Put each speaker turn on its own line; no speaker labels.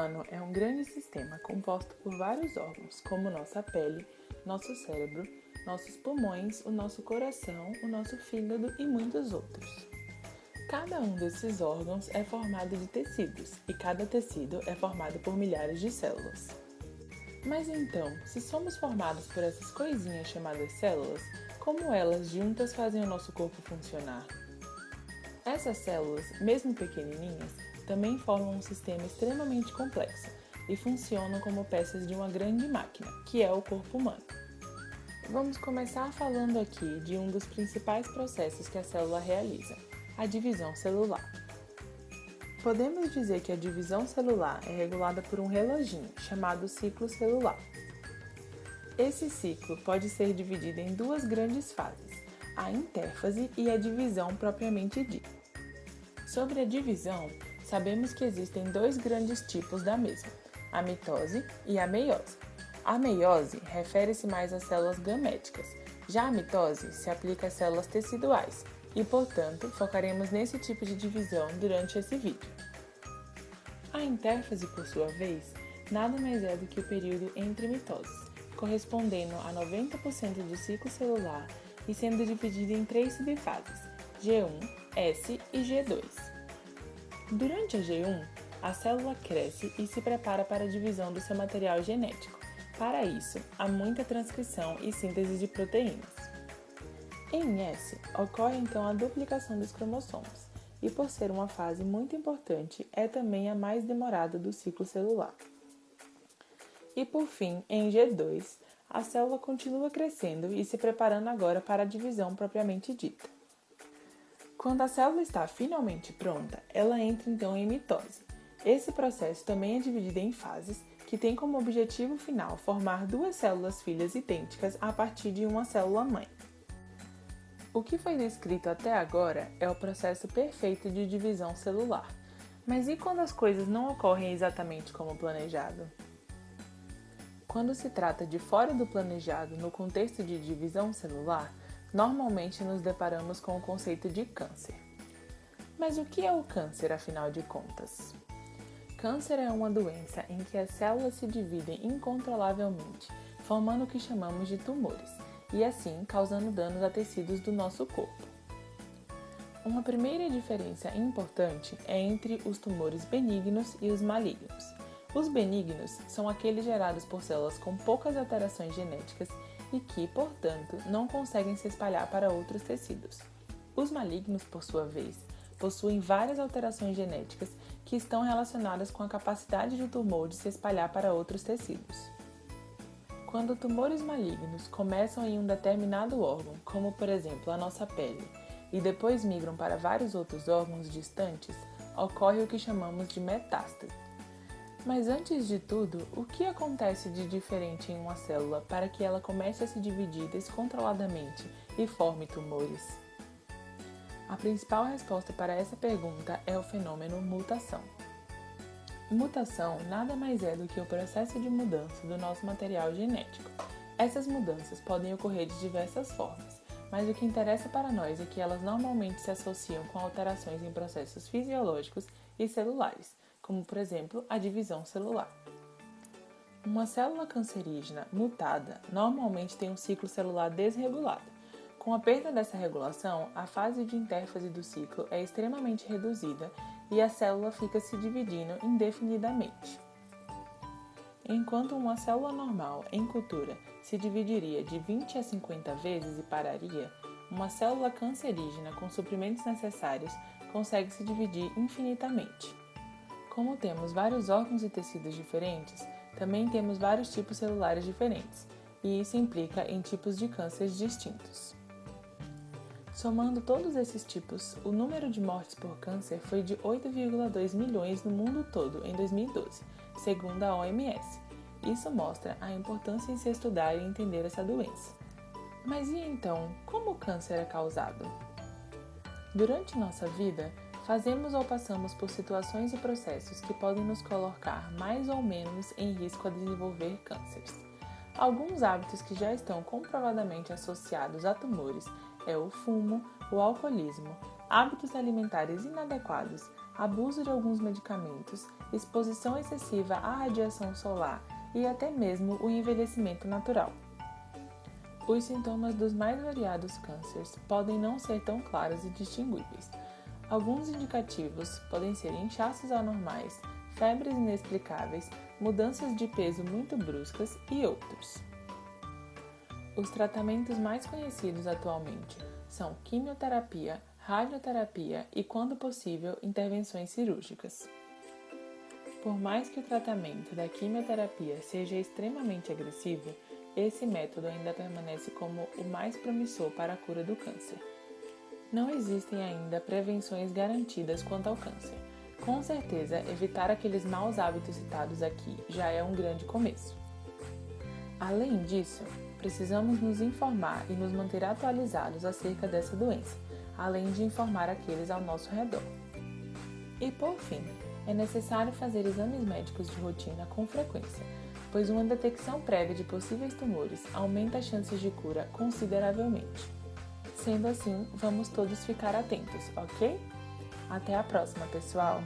humano é um grande sistema composto por vários órgãos, como nossa pele, nosso cérebro, nossos pulmões, o nosso coração, o nosso fígado e muitos outros. Cada um desses órgãos é formado de tecidos, e cada tecido é formado por milhares de células. Mas então, se somos formados por essas coisinhas chamadas células, como elas juntas fazem o nosso corpo funcionar? Essas células, mesmo pequenininhas, também formam um sistema extremamente complexo e funcionam como peças de uma grande máquina, que é o corpo humano. Vamos começar falando aqui de um dos principais processos que a célula realiza, a divisão celular. Podemos dizer que a divisão celular é regulada por um reloginho, chamado ciclo celular. Esse ciclo pode ser dividido em duas grandes fases, a intérfase e a divisão propriamente dita. Sobre a divisão, sabemos que existem dois grandes tipos da mesma, a mitose e a meiose. A meiose refere-se mais às células gaméticas, já a mitose se aplica às células teciduais e, portanto, focaremos nesse tipo de divisão durante esse vídeo. A intérfase, por sua vez, nada mais é do que o período entre mitoses, correspondendo a 90% do ciclo celular e sendo dividido em três subfases, G1, S e G2. Durante a G1, a célula cresce e se prepara para a divisão do seu material genético. Para isso, há muita transcrição e síntese de proteínas. Em S, ocorre então a duplicação dos cromossomos, e por ser uma fase muito importante, é também a mais demorada do ciclo celular. E por fim, em G2, a célula continua crescendo e se preparando agora para a divisão propriamente dita. Quando a célula está finalmente pronta, ela entra então em mitose. Esse processo também é dividido em fases, que tem como objetivo final formar duas células filhas idênticas a partir de uma célula-mãe. O que foi descrito até agora é o processo perfeito de divisão celular. Mas e quando as coisas não ocorrem exatamente como planejado? Quando se trata de fora do planejado no contexto de divisão celular, normalmente nos deparamos com o conceito de câncer. Mas o que é o câncer, afinal de contas? Câncer é uma doença em que as células se dividem incontrolavelmente, formando o que chamamos de tumores, e assim causando danos a tecidos do nosso corpo. Uma primeira diferença importante é entre os tumores benignos e os malignos. Os benignos são aqueles gerados por células com poucas alterações genéticas e que, portanto, não conseguem se espalhar para outros tecidos. Os malignos, por sua vez, possuem várias alterações genéticas que estão relacionadas com a capacidade do tumor de se espalhar para outros tecidos. Quando tumores malignos começam em um determinado órgão, como por exemplo a nossa pele, e depois migram para vários outros órgãos distantes, ocorre o que chamamos de metástase. Mas antes de tudo, o que acontece de diferente em uma célula para que ela comece a se dividir descontroladamente e forme tumores? A principal resposta para essa pergunta é o fenômeno mutação. Mutação nada mais é do que o processo de mudança do nosso material genético. Essas mudanças podem ocorrer de diversas formas, mas o que interessa para nós é que elas normalmente se associam com alterações em processos fisiológicos e celulares, como por exemplo a divisão celular. Uma célula cancerígena mutada normalmente tem um ciclo celular desregulado. Com a perda dessa regulação, a fase de intérfase do ciclo é extremamente reduzida e a célula fica se dividindo indefinidamente. Enquanto uma célula normal em cultura se dividiria de 20 a 50 vezes e pararia, uma célula cancerígena com suprimentos necessários consegue se dividir infinitamente. Como temos vários órgãos e tecidos diferentes, também temos vários tipos celulares diferentes, e isso implica em tipos de cânceres distintos. Somando todos esses tipos, o número de mortes por câncer foi de 8,2 milhões no mundo todo em 2012, segundo a OMS. Isso mostra a importância em se estudar e entender essa doença. Mas e então, como o câncer é causado? Durante nossa vida, fazemos ou passamos por situações e processos que podem nos colocar mais ou menos em risco a desenvolver cânceres. Alguns hábitos que já estão comprovadamente associados a tumores é o fumo, o alcoolismo, hábitos alimentares inadequados, abuso de alguns medicamentos exposição excessiva à radiação solar e até mesmo o envelhecimento natural. Os sintomas dos mais variados cânceres podem não ser tão claros e distinguíveis. Alguns indicativos podem ser inchaços anormais, febres inexplicáveis, mudanças de peso muito bruscas e outros. Os tratamentos mais conhecidos atualmente são quimioterapia, radioterapia e, quando possível, intervenções cirúrgicas. Por mais que o tratamento da quimioterapia seja extremamente agressivo, esse método ainda permanece como o mais promissor para a cura do câncer. Não existem ainda prevenções garantidas quanto ao câncer. Com certeza, evitar aqueles maus hábitos citados aqui já é um grande começo. Além disso, precisamos nos informar e nos manter atualizados acerca dessa doença, além de informar aqueles ao nosso redor. E por fim, é necessário fazer exames médicos de rotina com frequência, pois uma detecção prévia de possíveis tumores aumenta as chances de cura consideravelmente. Sendo assim, vamos todos ficar atentos, ok? Até a próxima, pessoal!